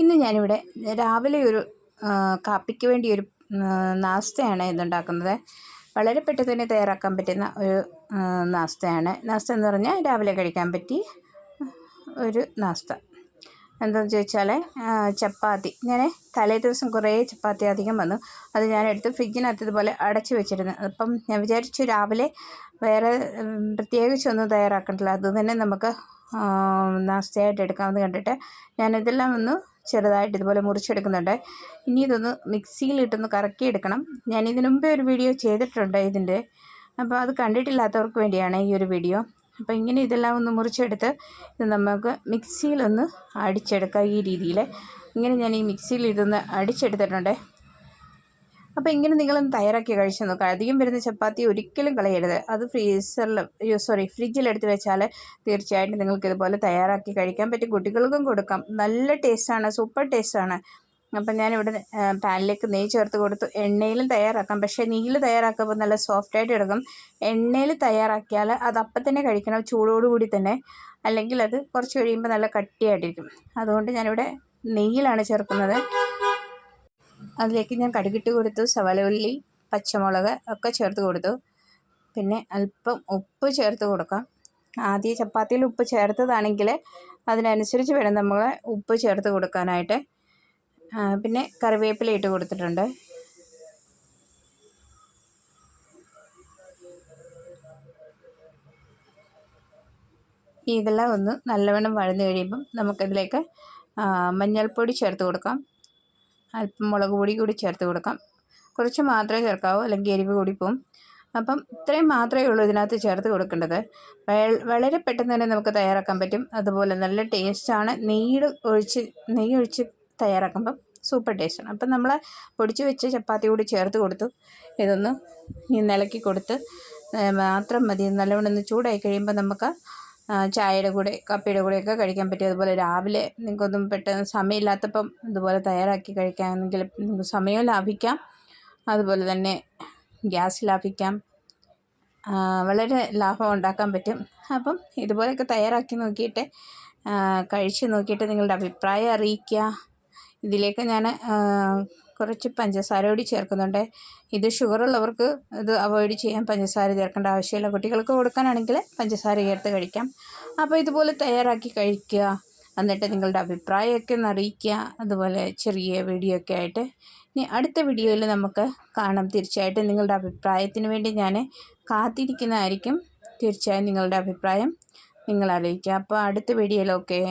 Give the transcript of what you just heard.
ഇന്ന് ഞാനിവിടെ രാവിലെ ഒരു കാപ്പിക്ക് വേണ്ടി ഒരു നാസ്തയാണ് ഇന്നുണ്ടാക്കുന്നത്. വളരെ പെട്ടെന്ന് തന്നെ തയ്യാറാക്കാൻ പറ്റുന്ന ഒരു നാസ്ത എന്ന് പറഞ്ഞാൽ രാവിലെ കഴിക്കാൻ പറ്റി ഒരു നാസ്ത. എന്താണെന്ന് ചോദിച്ചാൽ ചപ്പാത്തി. ഞാൻ തലേ ദിവസം കുറേ ചപ്പാത്തി അധികം വന്നു. അത് ഞാനെടുത്ത് ഫ്രിഡ്ജിനകത്ത് ഇതുപോലെ അടച്ചു വെച്ചിരുന്നു. അപ്പം ഞാൻ വിചാരിച്ചു രാവിലെ വേറെ പ്രത്യേകിച്ചൊന്നും തയ്യാറാക്കണ്ടല്ലോ, അത് തന്നെ നമുക്ക് നാസ്തയായിട്ട് എടുക്കാമെന്ന് കണ്ടിട്ട് ഞാനിതെല്ലാം ഒന്ന് ചെറുതായിട്ട് ഇതുപോലെ മുറിച്ചെടുക്കുന്നുണ്ട്. ഇനി ഇതൊന്ന് മിക്സിയിലിട്ടൊന്ന് കറക്കിയെടുക്കണം. ഞാൻ ഇതിനു മുമ്പേ ഒരു വീഡിയോ ചെയ്തിട്ടുണ്ട് ഇതിൻ്റെ, അപ്പോൾ അത് കണ്ടിട്ടില്ലാത്തവർക്ക് വേണ്ടിയാണ് ഈ ഒരു വീഡിയോ. അപ്പോൾ ഇങ്ങനെ ഇതെല്ലാം ഒന്ന് മുറിച്ചെടുത്ത് ഇത് നമുക്ക് മിക്സിയിലൊന്ന് അടിച്ചെടുക്കാം. ഈ രീതിയിൽ ഇങ്ങനെ ഞാൻ ഈ മിക്സിയിൽ ഇതൊന്ന് അടിച്ചെടുത്തിട്ടുണ്ട്. അപ്പോൾ ഇങ്ങനെ നിങ്ങളൊന്ന് തയ്യാറാക്കി കഴിച്ച് നോക്കുക. അധികം വരുന്ന ചപ്പാത്തി ഒരിക്കലും കളയരുത്. അത് ഫ്രിഡ്ജിലെടുത്ത് വെച്ചാൽ തീർച്ചയായിട്ടും നിങ്ങൾക്ക് ഇതുപോലെ തയ്യാറാക്കി കഴിക്കാൻ പറ്റും. കുട്ടികൾക്കും കൊടുക്കാം. നല്ല ടേസ്റ്റാണ്, സൂപ്പർ ടേസ്റ്റാണ്. അപ്പം ഞാനിവിടെ പാനിലേക്ക് നെയ്യ് ചേർത്ത് കൊടുത്തു. എണ്ണയിലും തയ്യാറാക്കാം, പക്ഷേ നെയ്യിൽ തയ്യാറാക്കുമ്പോൾ നല്ല സോഫ്റ്റായിട്ട് കിടക്കും. എണ്ണയിൽ തയ്യാറാക്കിയാൽ അത് അപ്പം തന്നെ കഴിക്കണം, ചൂടോടുകൂടി തന്നെ. അല്ലെങ്കിൽ അത് കുറച്ച് കഴിയുമ്പോൾ നല്ല കട്ടിയായിട്ടിരിക്കും. അതുകൊണ്ട് ഞാനിവിടെ നെയ്യിലാണ് ചേർക്കുന്നത്. അതിലേക്ക് ഞാൻ കടുകിട്ട് കൊടുത്തു, സവാള ഉള്ളി, പച്ചമുളക് ഒക്കെ ചേർത്ത് കൊടുത്തു. പിന്നെ അല്പം ഉപ്പ് ചേർത്ത് കൊടുക്കാം. ആദ്യം ചപ്പാത്തിയിൽ ഉപ്പ് ചേർത്തതാണെങ്കിൽ അതിനനുസരിച്ച് വേണം നമ്മൾ ഉപ്പ് ചേർത്ത് കൊടുക്കാനായിട്ട്. പിന്നെ കറിവേപ്പില ഇട്ട് കൊടുത്തിട്ടുണ്ട്. ഇതെല്ലാം ഒന്ന് നല്ലവണ്ണം വഴന്ന് കഴിയുമ്പം നമുക്കതിലേക്ക് മഞ്ഞൾപ്പൊടി ചേർത്ത് കൊടുക്കാം. അല്പം മുളക് പൊടി കൂടി ചേർത്ത് കൊടുക്കാം. കുറച്ച് മാത്രമേ ചേർക്കാവൂ, അല്ലെങ്കിൽ എരിവ് കൂടിപ്പോവും. അപ്പം ഇത്രയും മാത്രമേ ഉള്ളൂ ഇതിനകത്ത് ചേർത്ത് കൊടുക്കേണ്ടത്. വളരെ പെട്ടെന്ന് തന്നെ നമുക്ക് തയ്യാറാക്കാൻ പറ്റും. അതുപോലെ നല്ല ടേസ്റ്റാണ്. നെയ്യ് ഒഴിച്ച് തയ്യാറാക്കുമ്പം സൂപ്പർ ടേസ്റ്റാണ്. അപ്പം നമ്മൾ പൊടിച്ച് വെച്ച് ചപ്പാത്തി കൂടി ചേർത്ത് കൊടുത്തു. ഇതൊന്ന് ഇളക്കി കൊടുത്ത് മാത്രം മതി. നല്ലവണ്ണം ഒന്ന് ചൂടായി കഴിയുമ്പോൾ നമുക്ക് ചായയുടെ കൂടെ കാപ്പിയുടെ കൂടെയൊക്കെ കഴിക്കാൻ പറ്റും. അതുപോലെ രാവിലെ നിങ്ങൾക്കൊന്നും പെട്ടെന്ന് സമയമില്ലാത്തപ്പം ഇതുപോലെ തയ്യാറാക്കി കഴിക്കാമെങ്കിൽ നിങ്ങൾക്ക് സമയവും ലാഭിക്കാം, അതുപോലെ തന്നെ ഗ്യാസ് ലാഭിക്കാം. വളരെ ലാഭം ഉണ്ടാക്കാൻ പറ്റും. അപ്പം ഇതുപോലെയൊക്കെ തയ്യാറാക്കി നോക്കിയിട്ട് കഴിച്ച് നോക്കിയിട്ട് നിങ്ങളുടെ അഭിപ്രായം അറിയിക്കുക. ഇതിലേക്ക് ഞാൻ കുറച്ച് പഞ്ചസാര കൂടി ചേർക്കുന്നുണ്ട്. ഇത് ഷുഗറുള്ളവർക്ക് ഇത് അവോയ്ഡ് ചെയ്യാൻ, പഞ്ചസാര ചേർക്കേണ്ട ആവശ്യമില്ല. കുട്ടികൾക്ക് കൊടുക്കാനാണെങ്കിൽ പഞ്ചസാര ചേർത്ത് കഴിക്കാം. അപ്പോൾ ഇതുപോലെ തയ്യാറാക്കി കഴിക്കുക. എന്നിട്ട് നിങ്ങളുടെ അഭിപ്രായമൊക്കെ ഒന്ന് അറിയിക്കുക. അതുപോലെ ചെറിയ വീഡിയോ ഒക്കെ ആയിട്ട് ഇനി അടുത്ത വീഡിയോയിൽ നമുക്ക് കാണാം. തീർച്ചയായിട്ടും നിങ്ങളുടെ അഭിപ്രായത്തിന് വേണ്ടി ഞാൻ കാത്തിരിക്കുന്നതായിരിക്കും. തീർച്ചയായും നിങ്ങളുടെ അഭിപ്രായം നിങ്ങൾ അറിയിക്കുക. അപ്പോൾ അടുത്ത വീഡിയോയിൽ ഓക്കെ.